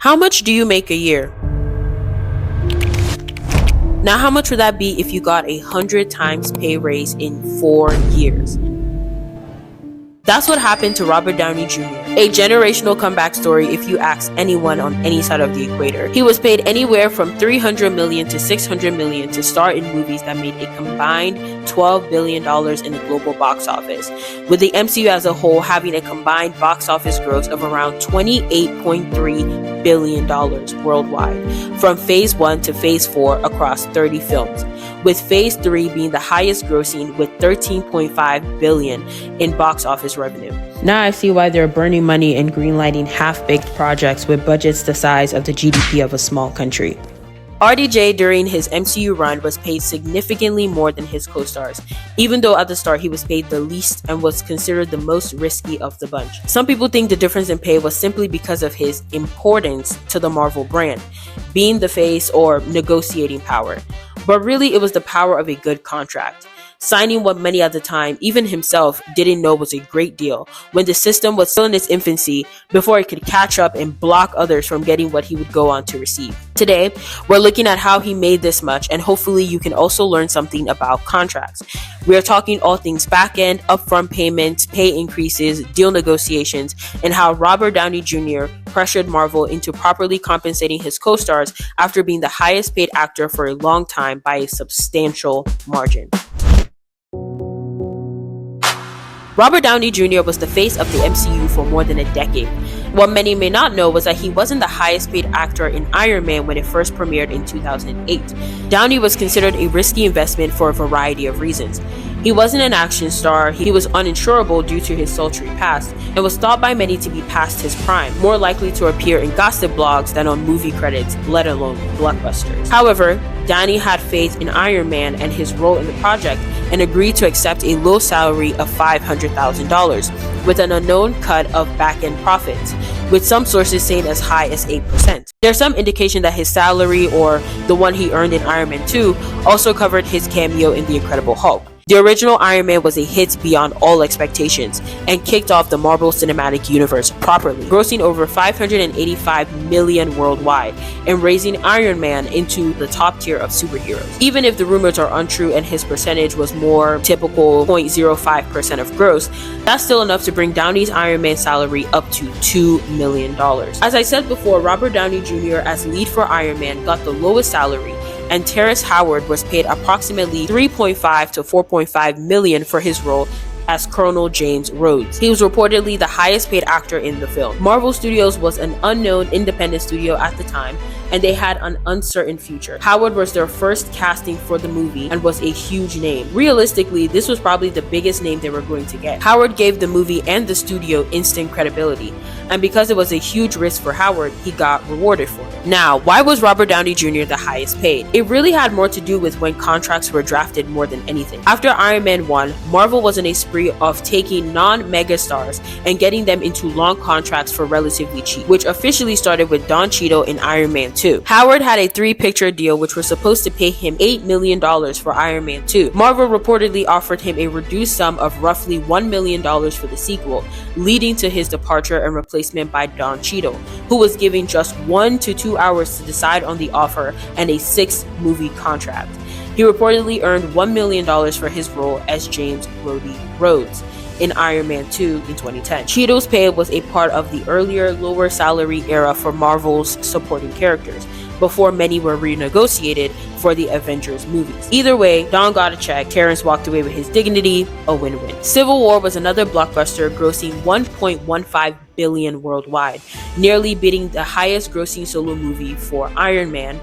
How much do you make a year? Now, how much would that be if you got 100 times pay raise in 4 years? That's what happened to Robert Downey Jr., a generational comeback story if you ask anyone on any side of the equator. He was paid anywhere from $300 million to $600 million to star in movies that made a combined $12 billion in the global box office, with the MCU as a whole having a combined box office gross of around $28.3 billion worldwide, from Phase 1 to Phase 4 across 30 films, with Phase 3 being the highest grossing with $13.5 billion in box office revenue. Now I see why they're burning money and greenlighting half-baked projects with budgets the size of the GDP of a small country. RDJ during his MCU run was paid significantly more than his co-stars, even though at the start he was paid the least and was considered the most risky of the bunch. Some people think the difference in pay was simply because of his importance to the Marvel brand, being the face or negotiating power. But really it was the power of a good contract. Signing what many at the time, even himself, didn't know was a great deal when the system was still in its infancy before it could catch up and block others from getting what he would go on to receive. Today, we're looking at how he made this much, and hopefully you can also learn something about contracts. We are talking all things back-end, upfront payments, pay increases, deal negotiations, and how Robert Downey Jr. pressured Marvel into properly compensating his co-stars after being the highest paid actor for a long time by a substantial margin. Robert Downey Jr. was the face of the MCU for more than a decade. What many may not know was that he wasn't the highest paid actor in Iron Man when it first premiered in 2008. Downey was considered a risky investment for a variety of reasons. He wasn't an action star, he was uninsurable due to his sultry past, and was thought by many to be past his prime, more likely to appear in gossip blogs than on movie credits, let alone blockbusters. However, Downey had faith in Iron Man and his role in the project and agreed to accept a low salary of $500,000 with an unknown cut of back-end profits, with some sources saying as high as 8%. There's some indication that his salary, or the one he earned in Iron Man 2, also covered his cameo in The Incredible Hulk. The original Iron Man was a hit beyond all expectations and kicked off the Marvel Cinematic Universe properly, grossing over $585 million worldwide and raising Iron Man into the top tier of superheroes. Even if the rumors are untrue and his percentage was more typical 0.05% of gross, that's still enough to bring Downey's Iron Man salary up to $2 million. As I said before, Robert Downey Jr. as lead for Iron Man got the lowest salary, and Terrence Howard was paid approximately $3.5 to $4.5 million for his role as Colonel James Rhodes. He was reportedly the highest paid actor in the film. Marvel Studios was an unknown independent studio at the time, and they had an uncertain future. Howard was their first casting for the movie and was a huge name. Realistically, this was probably the biggest name they were going to get. Howard gave the movie and the studio instant credibility, and because it was a huge risk for Howard, he got rewarded for it. Now, why was Robert Downey Jr. the highest paid? It really had more to do with when contracts were drafted more than anything. After Iron Man 1, Marvel was in a spree of taking non-megastars and getting them into long contracts for relatively cheap, which officially started with Don Cheadle in Iron Man 2. Howard had a 3-picture deal which was supposed to pay him $8 million for Iron Man 2. Marvel reportedly offered him a reduced sum of roughly $1 million for the sequel, leading to his departure and replacement by Don Cheadle, who was given just 1 to 2 hours to decide on the offer and a 6-movie contract. He reportedly earned $1 million for his role as James Rhodey Rhodes in Iron Man 2 in 2010. Cheadle's pay was a part of the earlier, lower salary era for Marvel's supporting characters, before many were renegotiated for the Avengers movies. Either way, Don got a check, Terrence walked away with his dignity, a win-win. Civil War was another blockbuster, grossing $1.15 billion worldwide, nearly beating the highest grossing solo movie for Iron Man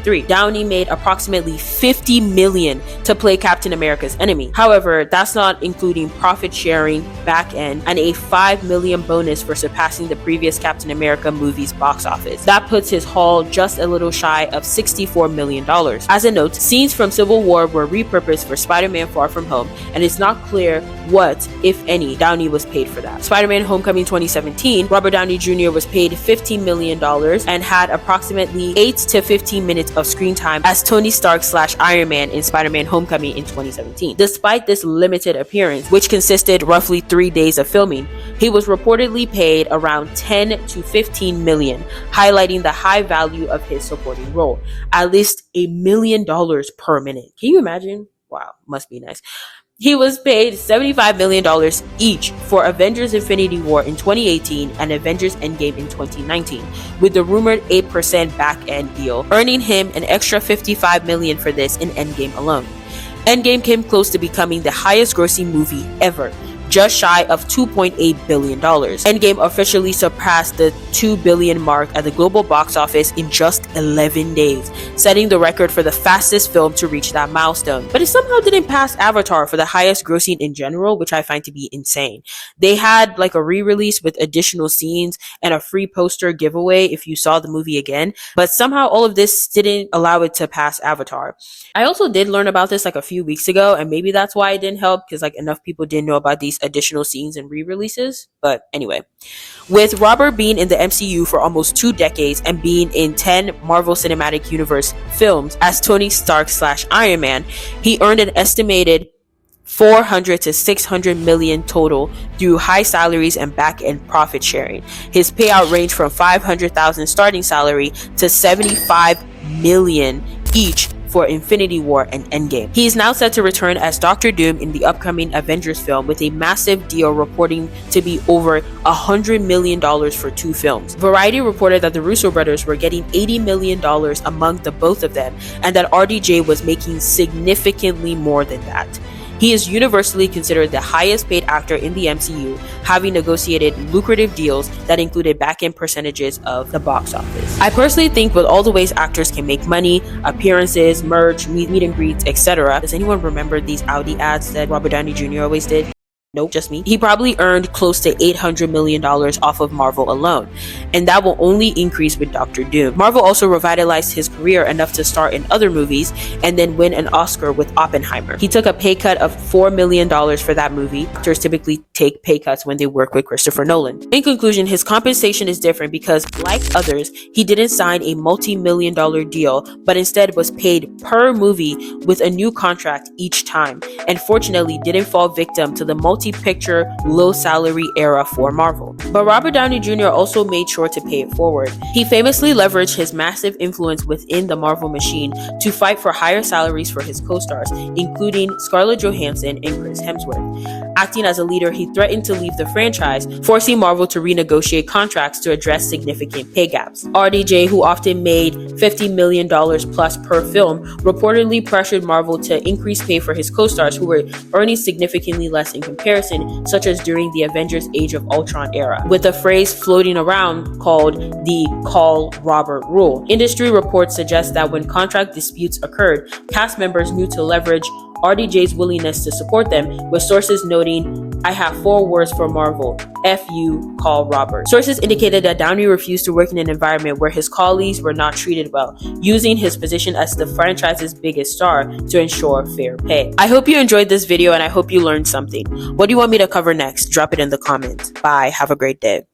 3. Downey made approximately $50 million to play Captain America's enemy. However, that's not including profit sharing, back end, and a $5 million bonus for surpassing the previous Captain America movie's box office. That puts his haul just a little shy of $64 million. As a note, scenes from Civil War were repurposed for Spider-Man Far From Home, and it's not clear what, if any, Downey was paid for that. Spider-Man Homecoming 2017 2017, Robert Downey Jr. was paid $15 million and had approximately 8 to 15 minutes of screen time as Tony Stark / Iron Man in Spider-Man Homecoming in 2017. Despite this limited appearance, which consisted roughly 3 days of filming, he was reportedly paid around 10 to 15 million, highlighting the high value of his supporting role. At least $1 million per minute. Can you imagine? Wow, must be nice. He was paid $75 million each for Avengers Infinity War in 2018 and Avengers Endgame in 2019, with the rumored 8% back-end deal, earning him an extra $55 million for this in Endgame alone. Endgame came close to becoming the highest-grossing movie ever, just shy of $2.8 billion. Endgame officially surpassed the $2 billion mark at the global box office in just 11 days, setting the record for the fastest film to reach that milestone. But it somehow didn't pass Avatar for the highest grossing in general, which I find to be insane. They had like a re-release with additional scenes and a free poster giveaway if you saw the movie again, but somehow all of this didn't allow it to pass Avatar. I also did learn about this like a few weeks ago, and maybe that's why it didn't help, because like enough people didn't know about these additional scenes and re-releases. But anyway, with Robert being in the MCU for almost 2 decades and being in 10 Marvel Cinematic Universe films as Tony Stark / Iron Man, he earned an estimated 400 to 600 million total through high salaries and back-end profit sharing. His payout ranged from 500,000 starting salary to 75 million each for Infinity War and Endgame. He is now set to return as Dr. Doom in the upcoming Avengers film, with a massive deal reporting to be over $100 million for 2 films. Variety reported that the Russo brothers were getting $80 million among the both of them, and that RDJ was making significantly more than that. He is universally considered the highest paid actor in the MCU, having negotiated lucrative deals that included back-end percentages of the box office. I personally think with all the ways actors can make money, appearances, merch, meet and greets, etc. Does anyone remember these Audi ads that Robert Downey Jr. always did? Nope, just me. He probably earned close to $800 million off of Marvel alone, and that will only increase with Dr. Doom. Marvel also revitalized his career enough to star in other movies and then win an Oscar with Oppenheimer. He took a pay cut of $4 million for that movie. Actors typically take pay cuts when they work with Christopher Nolan. In conclusion, his compensation is different because, like others, he didn't sign a multi-million-dollar deal, but instead was paid per movie with a new contract each time, and fortunately didn't fall victim to the multi-picture, low-salary era for Marvel. But Robert Downey Jr. also made sure to pay it forward. He famously leveraged his massive influence within the Marvel machine to fight for higher salaries for his co-stars, including Scarlett Johansson and Chris Hemsworth. Acting as a leader, he threatened to leave the franchise, forcing Marvel to renegotiate contracts to address significant pay gaps. RDJ, who often made $50 million plus per film, reportedly pressured Marvel to increase pay for his co-stars who were earning significantly less in comparison, such as during the Avengers Age of Ultron era, with a phrase floating around called the Call Robert Rule. Industry reports suggest that when contract disputes occurred, cast members knew to leverage RDJ's willingness to support them, with sources noting, "I have 4 words for Marvel. F you, call Robert." Sources indicated that Downey refused to work in an environment where his colleagues were not treated well, using his position as the franchise's biggest star to ensure fair pay. I hope you enjoyed this video and I hope you learned something. What do you want me to cover next? Drop it in the comments. Bye. Have a great day.